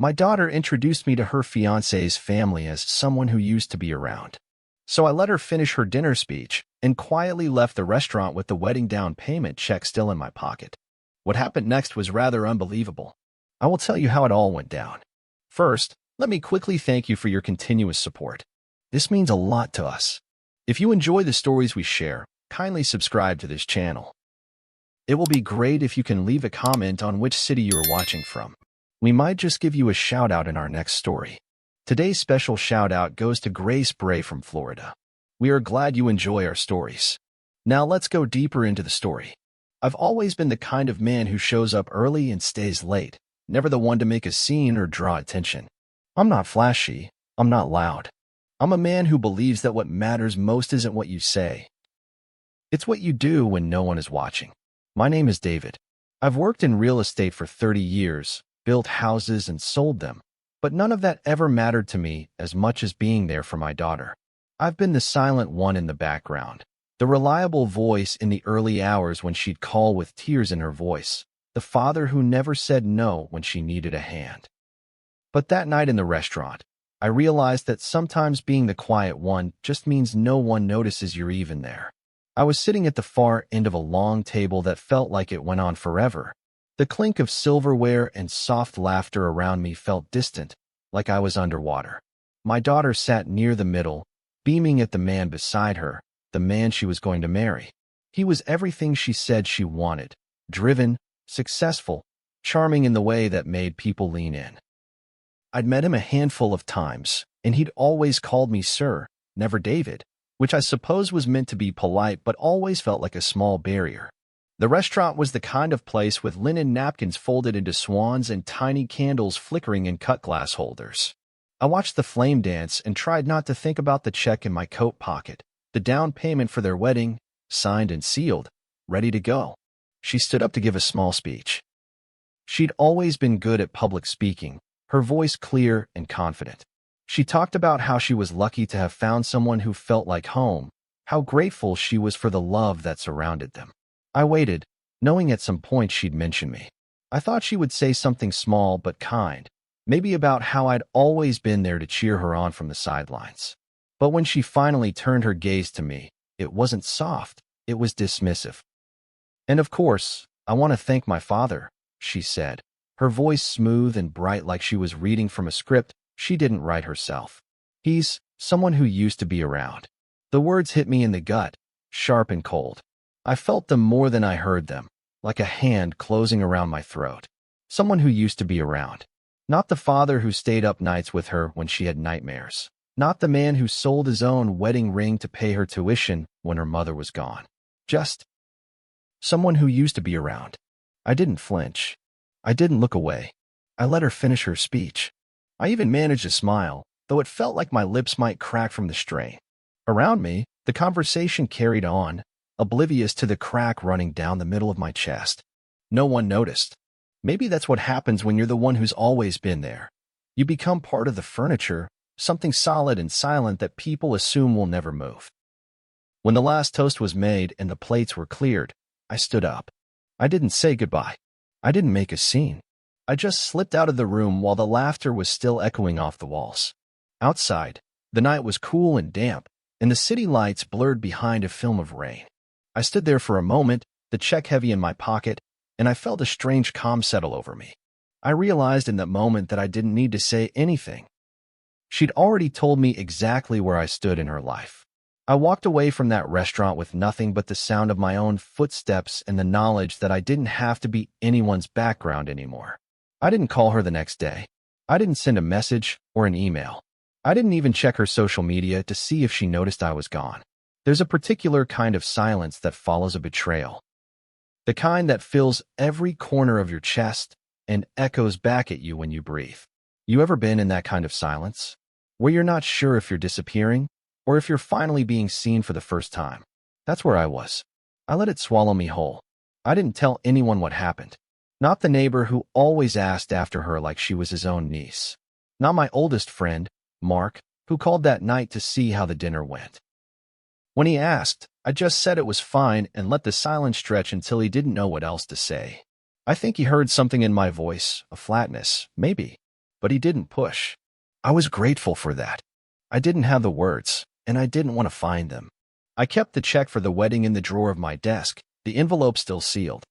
My daughter introduced me to her fiancé's family as someone who used to be around. So I let her finish her dinner speech and quietly left the restaurant with the wedding down payment check still in my pocket. What happened next was rather unbelievable. I will tell you how it all went down. First, let me quickly thank you for your continuous support. This means a lot to us. If you enjoy the stories we share, kindly subscribe to this channel. It will be great if you can leave a comment on which city you are watching from. We might just give you a shout out in our next story. Today's special shout out goes to Grace Bray from Florida. We are glad you enjoy our stories. Now let's go deeper into the story. I've always been the kind of man who shows up early and stays late, never the one to make a scene or draw attention. I'm not flashy. I'm not loud. I'm a man who believes that what matters most isn't what you say. It's what you do when no one is watching. My name is David. I've worked in real estate for 30 years, built houses and sold them, but none of that ever mattered to me as much as being there for my daughter. I've been the silent one in the background, the reliable voice in the early hours when she'd call with tears in her voice, the father who never said no when she needed a hand. But that night in the restaurant, I realized that sometimes being the quiet one just means no one notices you're even there. I was sitting at the far end of a long table that felt like it went on forever. The clink of silverware and soft laughter around me felt distant, like I was underwater. My daughter sat near the middle, beaming at the man beside her, the man she was going to marry. He was everything she said she wanted, driven, successful, charming in the way that made people lean in. I'd met him a handful of times, and he'd always called me sir, never David, which I suppose was meant to be polite but always felt like a small barrier. The restaurant was the kind of place with linen napkins folded into swans and tiny candles flickering in cut glass holders. I watched the flame dance and tried not to think about the check in my coat pocket, the down payment for their wedding, signed and sealed, ready to go. She stood up to give a small speech. She'd always been good at public speaking, her voice clear and confident. She talked about how she was lucky to have found someone who felt like home, how grateful she was for the love that surrounded them. I waited, knowing at some point she'd mention me. I thought she would say something small but kind, maybe about how I'd always been there to cheer her on from the sidelines. But when she finally turned her gaze to me, it wasn't soft, it was dismissive. And of course, I want to thank my father, she said, her voice smooth and bright like she was reading from a script she didn't write herself. He's someone who used to be around. The words hit me in the gut, sharp and cold. I felt them more than I heard them, like a hand closing around my throat. Someone who used to be around. Not the father who stayed up nights with her when she had nightmares. Not the man who sold his own wedding ring to pay her tuition when her mother was gone. Just someone who used to be around. I didn't flinch. I didn't look away. I let her finish her speech. I even managed to smile, though it felt like my lips might crack from the strain. Around me, the conversation carried on, oblivious to the crack running down the middle of my chest. No one noticed. Maybe that's what happens when you're the one who's always been there. You become part of the furniture, something solid and silent that people assume will never move. When the last toast was made and the plates were cleared, I stood up. I didn't say goodbye. I didn't make a scene. I just slipped out of the room while the laughter was still echoing off the walls. Outside, the night was cool and damp, and the city lights blurred behind a film of rain. I stood there for a moment, the check heavy in my pocket, and I felt a strange calm settle over me. I realized in that moment that I didn't need to say anything. She'd already told me exactly where I stood in her life. I walked away from that restaurant with nothing but the sound of my own footsteps and the knowledge that I didn't have to be anyone's background anymore. I didn't call her the next day. I didn't send a message or an email. I didn't even check her social media to see if she noticed I was gone. There's a particular kind of silence that follows a betrayal. The kind that fills every corner of your chest and echoes back at you when you breathe. You ever been in that kind of silence? Where you're not sure if you're disappearing or if you're finally being seen for the first time? That's where I was. I let it swallow me whole. I didn't tell anyone what happened. Not the neighbor who always asked after her like she was his own niece. Not my oldest friend, Mark, who called that night to see how the dinner went. When he asked, I just said it was fine and let the silence stretch until he didn't know what else to say. I think he heard something in my voice, a flatness, maybe. but he didn't push. I was grateful for that. I didn't have the words, and I didn't want to find them. I kept the check for the wedding in the drawer of my desk, the envelope still sealed.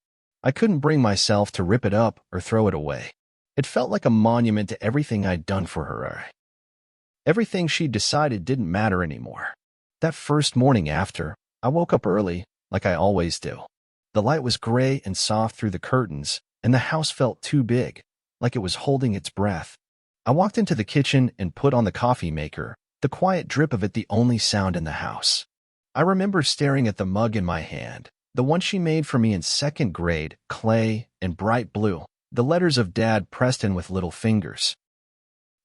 I couldn't bring myself to rip it up or throw it away. It felt like a monument to everything I'd done for her. Everything she'd decided didn't matter anymore. That first morning after, I woke up early, like I always do. The light was gray and soft through the curtains, and the house felt too big, like it was holding its breath. I walked into the kitchen and put on the coffee maker, the quiet drip of it the only sound in the house. I remember staring at the mug in my hand, the one she made for me in second grade, clay and bright blue, the letters of Dad pressed in with little fingers.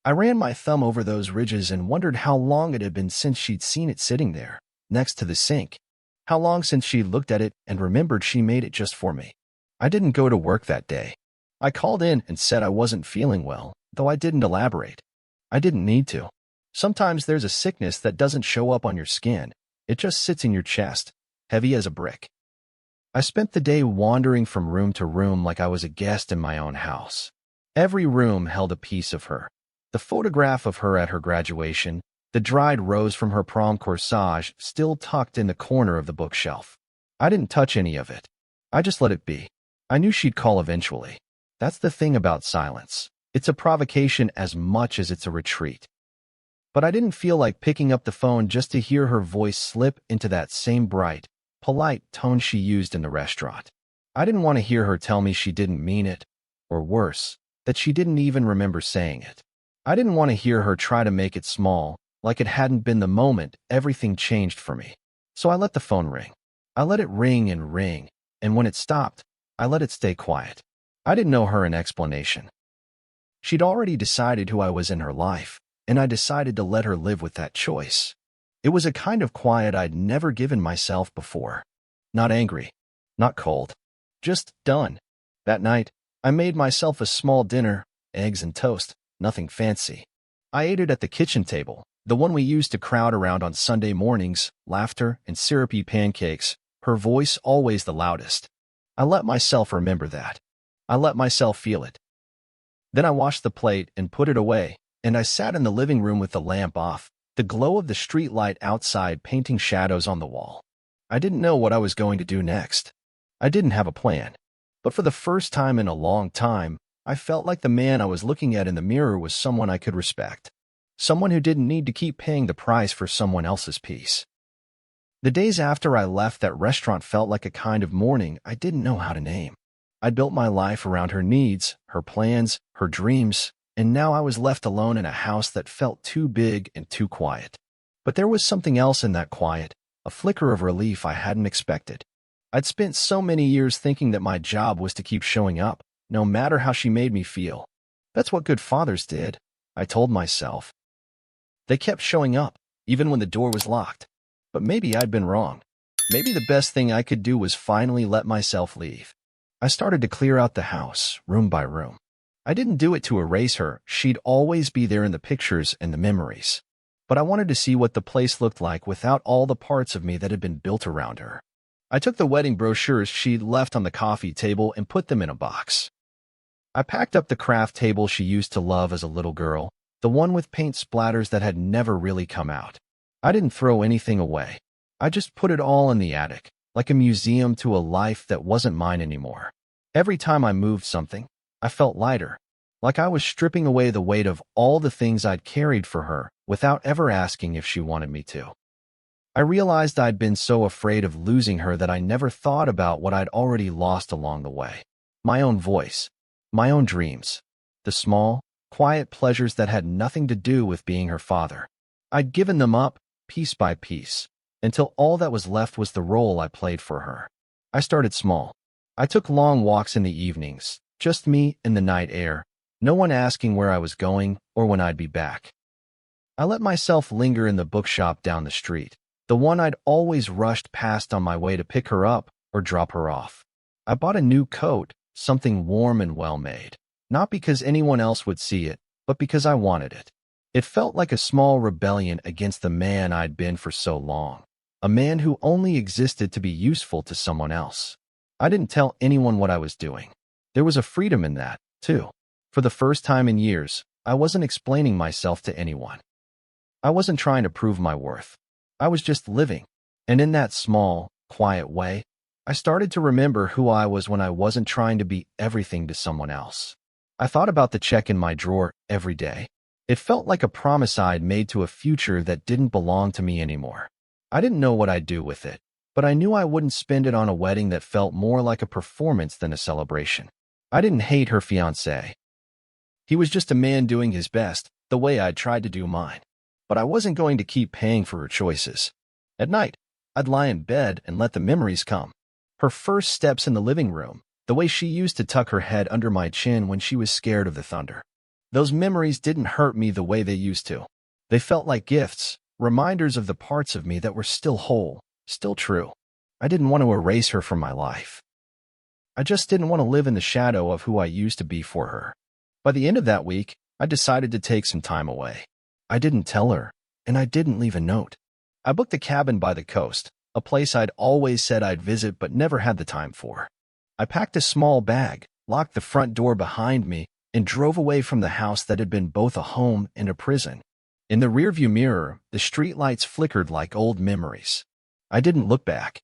I ran my thumb over those ridges and wondered how long it had been since she'd seen it sitting there, next to the sink. How long since she looked at it and remembered she made it just for me. I didn't go to work that day. I called in and said I wasn't feeling well, though I didn't elaborate. I didn't need to. Sometimes there's a sickness that doesn't show up on your skin. It just sits in your chest, heavy as a brick. I spent the day wandering from room to room like I was a guest in my own house. Every room held a piece of her. The photograph of her at her graduation, the dried rose from her prom corsage still tucked in the corner of the bookshelf. I didn't touch any of it. I just let it be. I knew she'd call eventually. That's the thing about silence. It's a provocation as much as it's a retreat. But I didn't feel like picking up the phone just to hear her voice slip into that same bright, polite tone she used in the restaurant. I didn't want to hear her tell me she didn't mean it, or worse, that she didn't even remember saying it. I didn't want to hear her try to make it small, like it hadn't been the moment everything changed for me. So I let the phone ring. I let it ring, and when it stopped, I let it stay quiet. I didn't owe her an explanation. She'd already decided who I was in her life, and I decided to let her live with that choice. It was a kind of quiet I'd never given myself before. Not angry, not cold, just done. That night, I made myself a small dinner, eggs and toast, nothing fancy. I ate it at the kitchen table, the one we used to crowd around on Sunday mornings, laughter and syrupy pancakes, her voice always the loudest. I let myself remember that. I let myself feel it. Then I washed the plate and put it away, and I sat in the living room with the lamp off, the glow of the street light outside painting shadows on the wall. I didn't know what I was going to do next. I didn't have a plan. But for the first time in a long time, I felt like the man I was looking at in the mirror was someone I could respect. Someone who didn't need to keep paying the price for someone else's peace. The days after I left that restaurant felt like a kind of mourning I didn't know how to name. I'd built my life around her needs, her plans, her dreams, and now I was left alone in a house that felt too big and too quiet. But there was something else in that quiet, a flicker of relief I hadn't expected. I'd spent so many years thinking that my job was to keep showing up, no matter how she made me feel. That's what good fathers did, I told myself. They kept showing up, even when the door was locked. But maybe I'd been wrong. Maybe the best thing I could do was finally let myself leave. I started to clear out the house, room by room. I didn't do it to erase her. She'd always be there in the pictures and the memories. But I wanted to see what the place looked like without all the parts of me that had been built around her. I took the wedding brochures she'd left on the coffee table and put them in a box. I packed up the craft table she used to love as a little girl, the one with paint splatters that had never really come out. I didn't throw anything away. I just put it all in the attic, like a museum to a life that wasn't mine anymore. Every time I moved something, I felt lighter, like I was stripping away the weight of all the things I'd carried for her without ever asking if she wanted me to. I realized I'd been so afraid of losing her that I never thought about what I'd already lost along the way. My own voice, my own dreams, the small, quiet pleasures that had nothing to do with being her father. I'd given them up, piece by piece, until all that was left was the role I played for her. I started small. I took long walks in the evenings, just me in the night air, no one asking where I was going or when I'd be back. I let myself linger in the bookshop down the street, the one I'd always rushed past on my way to pick her up or drop her off. I bought a new coat, something warm and well-made, not because anyone else would see it, but because I wanted it. It felt like a small rebellion against the man I'd been for so long, a man who only existed to be useful to someone else. I didn't tell anyone what I was doing. There was a freedom in that, too. For the first time in years, I wasn't explaining myself to anyone. I wasn't trying to prove my worth. I was just living. And in that small, quiet way, I started to remember who I was when I wasn't trying to be everything to someone else. I thought about the check in my drawer every day. It felt like a promise I'd made to a future that didn't belong to me anymore. I didn't know what I'd do with it, but I knew I wouldn't spend it on a wedding that felt more like a performance than a celebration. I didn't hate her fiancé. He was just a man doing his best, the way I'd tried to do mine. But I wasn't going to keep paying for her choices. At night, I'd lie in bed and let the memories come. Her first steps in the living room, the way she used to tuck her head under my chin when she was scared of the thunder. Those memories didn't hurt me the way they used to. They felt like gifts, reminders of the parts of me that were still whole, still true. I didn't want to erase her from my life. I just didn't want to live in the shadow of who I used to be for her. By the end of that week, I decided to take some time away. I didn't tell her, and I didn't leave a note. I booked a cabin by the coast, a place I'd always said I'd visit but never had the time for. I packed a small bag, locked the front door behind me, and drove away from the house that had been both a home and a prison. In the rearview mirror, the streetlights flickered like old memories. I didn't look back.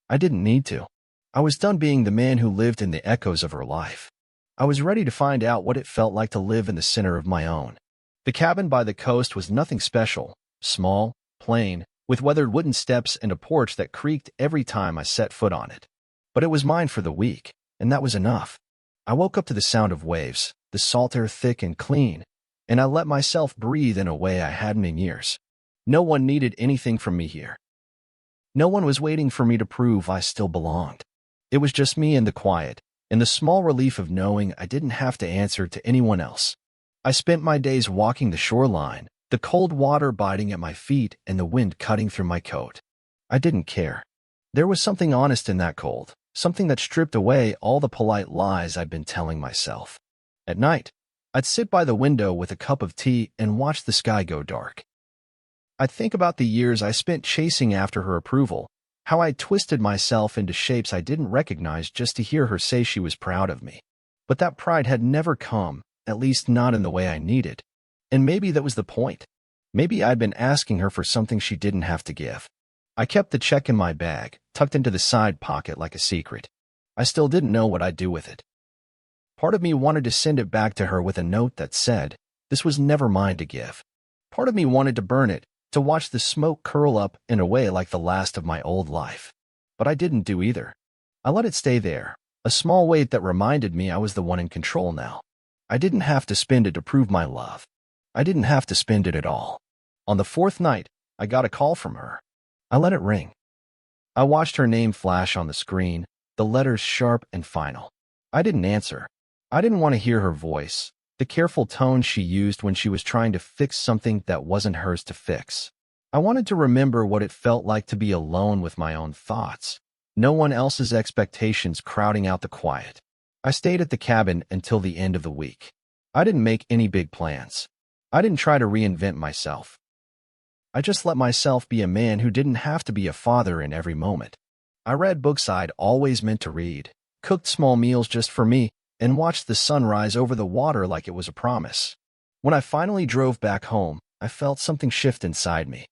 I didn't need to. I was done being the man who lived in the echoes of her life. I was ready to find out what it felt like to live in the center of my own. The cabin by the coast was nothing special, small, plain, with weathered wooden steps and a porch that creaked every time I set foot on it. But it was mine for the week, and that was enough. I woke up to the sound of waves, the salt air thick and clean, and I let myself breathe in a way I hadn't in years. No one needed anything from me here. No one was waiting for me to prove I still belonged. It was just me and the quiet, and the small relief of knowing I didn't have to answer to anyone else. I spent my days walking the shoreline, the cold water biting at my feet and the wind cutting through my coat. I didn't care. There was something honest in that cold, something that stripped away all the polite lies I'd been telling myself. At night, I'd sit by the window with a cup of tea and watch the sky go dark. I'd think about the years I spent chasing after her approval, how I twisted myself into shapes I didn't recognize just to hear her say she was proud of me. But that pride had never come, at least not in the way I needed. And maybe that was the point. Maybe I'd been asking her for something she didn't have to give. I kept the check in my bag, tucked into the side pocket like a secret. I still didn't know what I'd do with it. Part of me wanted to send it back to her with a note that said, "This was never mine to give." Part of me wanted to burn it, to watch the smoke curl up in a way like the last of my old life. But I didn't do either. I let it stay there, a small weight that reminded me I was the one in control now. I didn't have to spend it to prove my love. I didn't have to spend it at all. On the fourth night, I got a call from her. I let it ring. I watched her name flash on the screen, the letters sharp and final. I didn't answer. I didn't want to hear her voice, the careful tone she used when she was trying to fix something that wasn't hers to fix. I wanted to remember what it felt like to be alone with my own thoughts, no one else's expectations crowding out the quiet. I stayed at the cabin until the end of the week. I didn't make any big plans. I didn't try to reinvent myself. I just let myself be a man who didn't have to be a father in every moment. I read books I'd always meant to read, cooked small meals just for me, and watched the sun rise over the water like it was a promise. When I finally drove back home, I felt something shift inside me.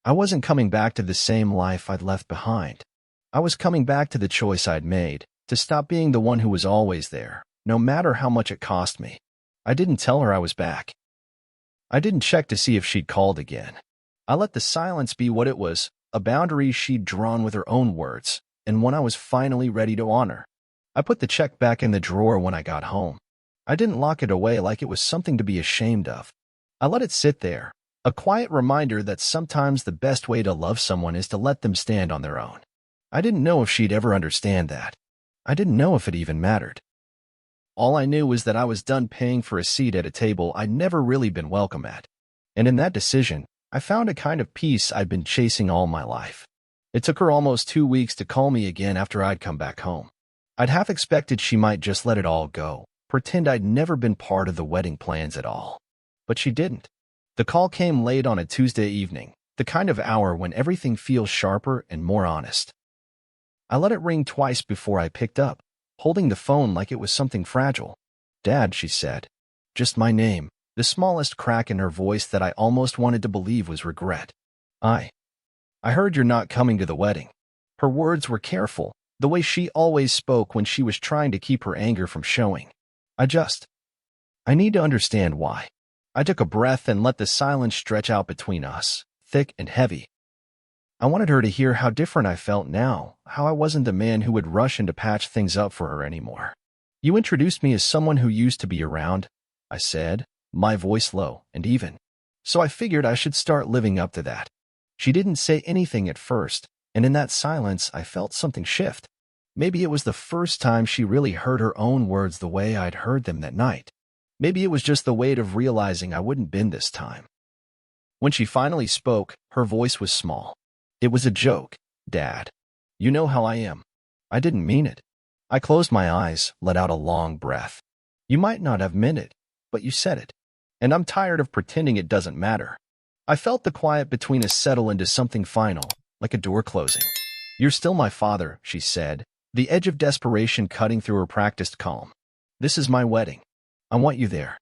I wasn't coming back to the same life I'd left behind. I was coming back to the choice I'd made, to stop being the one who was always there, no matter how much it cost me. I didn't tell her I was back. I didn't check to see if she'd called again. I let the silence be what it was, a boundary she'd drawn with her own words, and one I was finally ready to honor. I put the check back in the drawer when I got home. I didn't lock it away like it was something to be ashamed of. I let it sit there, a quiet reminder that sometimes the best way to love someone is to let them stand on their own. I didn't know if she'd ever understand that. I didn't know if it even mattered. All I knew was that I was done paying for a seat at a table I'd never really been welcome at. And in that decision, I found a kind of peace I'd been chasing all my life. It took her almost 2 weeks to call me again after I'd come back home. I'd half expected she might just let it all go, pretend I'd never been part of the wedding plans at all. But she didn't. The call came late on a Tuesday evening, the kind of hour when everything feels sharper and more honest. I let it ring twice before I picked up, holding the phone like it was something fragile. "Dad," she said. Just my name, the smallest crack in her voice that I almost wanted to believe was regret. I heard you're not coming to the wedding." Her words were careful, the way she always spoke when she was trying to keep her anger from showing. I need to understand why." I took a breath and let the silence stretch out between us, thick and heavy. I wanted her to hear how different I felt now, how I wasn't the man who would rush in to patch things up for her anymore. "You introduced me as someone who used to be around," I said, my voice low and even. "So I figured I should start living up to that." She didn't say anything at first, and in that silence I felt something shift. Maybe it was the first time she really heard her own words the way I'd heard them that night. Maybe it was just the weight of realizing I wouldn't bend this time. When she finally spoke, her voice was small. "It was a joke, Dad. You know how I am." I didn't mean it. I closed my eyes, let out a long breath. "You might not have meant it, but you said it. And I'm tired of pretending it doesn't matter." I felt the quiet between us settle into something final, like a door closing. "You're still my father," she said, the edge of desperation cutting through her practiced calm. "This is my wedding. I want you there."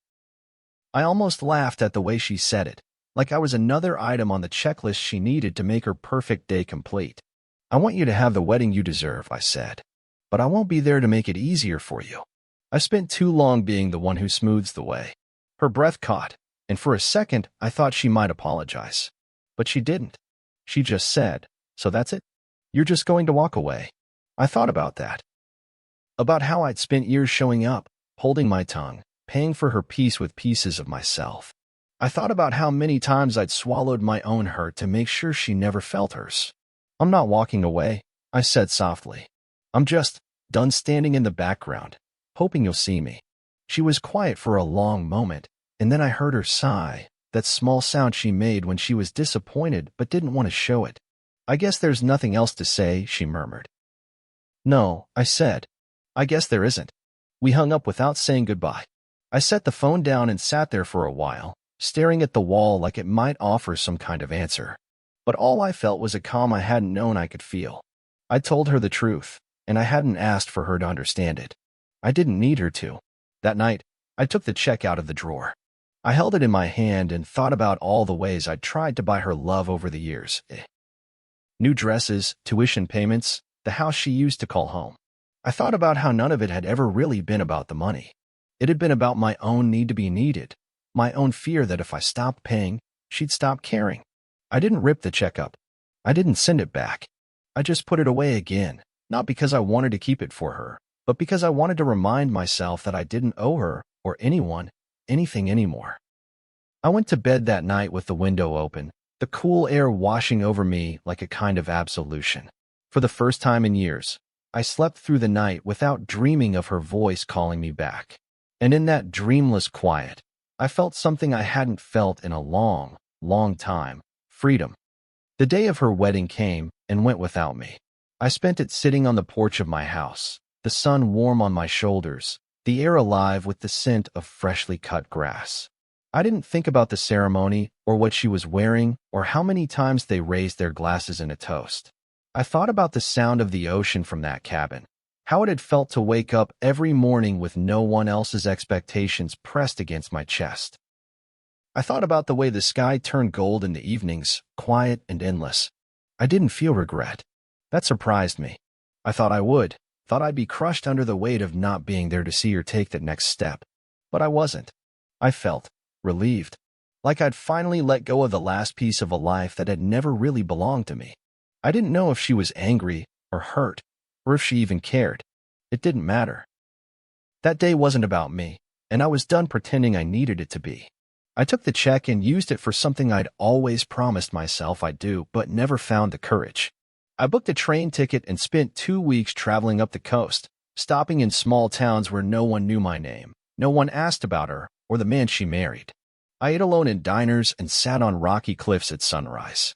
I almost laughed at the way she said it, like I was another item on the checklist she needed to make her perfect day complete. "I want you to have the wedding you deserve," I said. "But I won't be there to make it easier for you. I spent too long being the one who smooths the way." Her breath caught, and for a second I thought she might apologize. But she didn't. She just said, "So that's it? You're just going to walk away?" I thought about that. About how I'd spent years showing up, holding my tongue, paying for her peace with pieces of myself. I thought about how many times I'd swallowed my own hurt to make sure she never felt hers. "I'm not walking away," I said softly. "I'm just done standing in the background, hoping you'll see me." She was quiet for a long moment, and then I heard her sigh, that small sound she made when she was disappointed but didn't want to show it. "I guess there's nothing else to say," she murmured. "No," I said. "I guess there isn't." We hung up without saying goodbye. I set the phone down and sat there for a while, staring at the wall like it might offer some kind of answer. But all I felt was a calm I hadn't known I could feel. I told her the truth, and I hadn't asked for her to understand it. I didn't need her to. That night, I took the check out of the drawer. I held it in my hand and thought about all the ways I'd tried to buy her love over the years. New dresses, tuition payments, the house she used to call home. I thought about how none of it had ever really been about the money. It had been about my own need to be needed, my own fear that if I stopped paying, she'd stop caring. I didn't rip the check up. I didn't send it back. I just put it away again, not because I wanted to keep it for her, but because I wanted to remind myself that I didn't owe her, or anyone, anything anymore. I went to bed that night with the window open, the cool air washing over me like a kind of absolution. For the first time in years, I slept through the night without dreaming of her voice calling me back. And in that dreamless quiet, I felt something I hadn't felt in a long, long time: freedom. The day of her wedding came and went without me. I spent it sitting on the porch of my house, the sun warm on my shoulders, the air alive with the scent of freshly cut grass. I didn't think about the ceremony or what she was wearing or how many times they raised their glasses in a toast. I thought about the sound of the ocean from that cabin, how it had felt to wake up every morning with no one else's expectations pressed against my chest. I thought about the way the sky turned gold in the evenings, quiet and endless. I didn't feel regret. That surprised me. I thought I would, thought I'd be crushed under the weight of not being there to see her take that next step. But I wasn't. I felt relieved, like I'd finally let go of the last piece of a life that had never really belonged to me. I didn't know if she was angry or hurt, or if she even cared. It didn't matter. That day wasn't about me, and I was done pretending I needed it to be. I took the check and used it for something I'd always promised myself I'd do, but never found the courage. I booked a train ticket and spent 2 weeks traveling up the coast, stopping in small towns where no one knew my name, no one asked about her or the man she married. I ate alone in diners and sat on rocky cliffs at sunrise.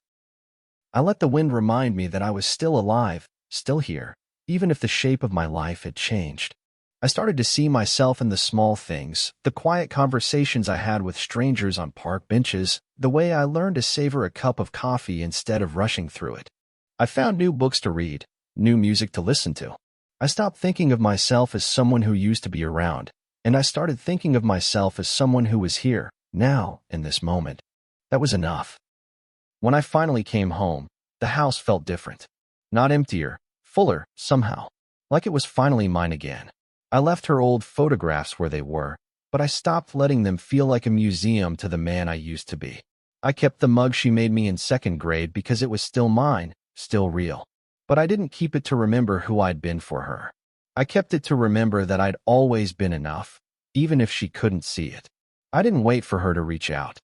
I let the wind remind me that I was still alive, still here, even if the shape of my life had changed. I started to see myself in the small things, the quiet conversations I had with strangers on park benches, the way I learned to savor a cup of coffee instead of rushing through it. I found new books to read, new music to listen to. I stopped thinking of myself as someone who used to be around, and I started thinking of myself as someone who was here, Now, in this moment, that was enough. When I finally came home, the house felt different. Not emptier, fuller, somehow. Like it was finally mine again. I left her old photographs where they were, but I stopped letting them feel like a museum to the man I used to be. I kept the mug she made me in second grade because it was still mine, still real. But I didn't keep it to remember who I'd been for her. I kept it to remember that I'd always been enough, even if she couldn't see it. I didn't wait for her to reach out.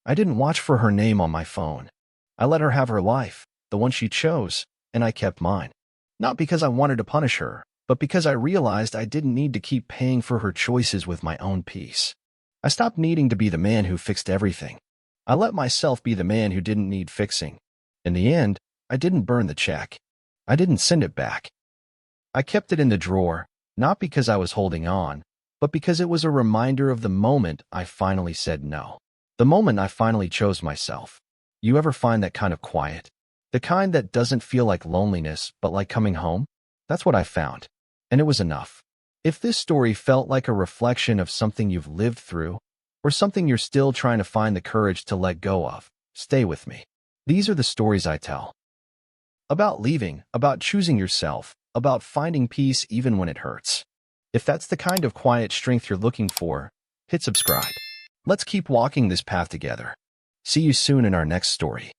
I didn't watch for her name on my phone. I let her have her life, the one she chose, and I kept mine. Not because I wanted to punish her, but because I realized I didn't need to keep paying for her choices with my own peace. I stopped needing to be the man who fixed everything. I let myself be the man who didn't need fixing. In the end, I didn't burn the check. I didn't send it back. I kept it in the drawer, not because I was holding on, but because it was a reminder of the moment I finally said no. The moment I finally chose myself. You ever find that kind of quiet? The kind that doesn't feel like loneliness, but like coming home? That's what I found. And it was enough. If this story felt like a reflection of something you've lived through, or something you're still trying to find the courage to let go of, stay with me. These are the stories I tell. About leaving, about choosing yourself, about finding peace even when it hurts. If that's the kind of quiet strength you're looking for, hit subscribe. Let's keep walking this path together. See you soon in our next story.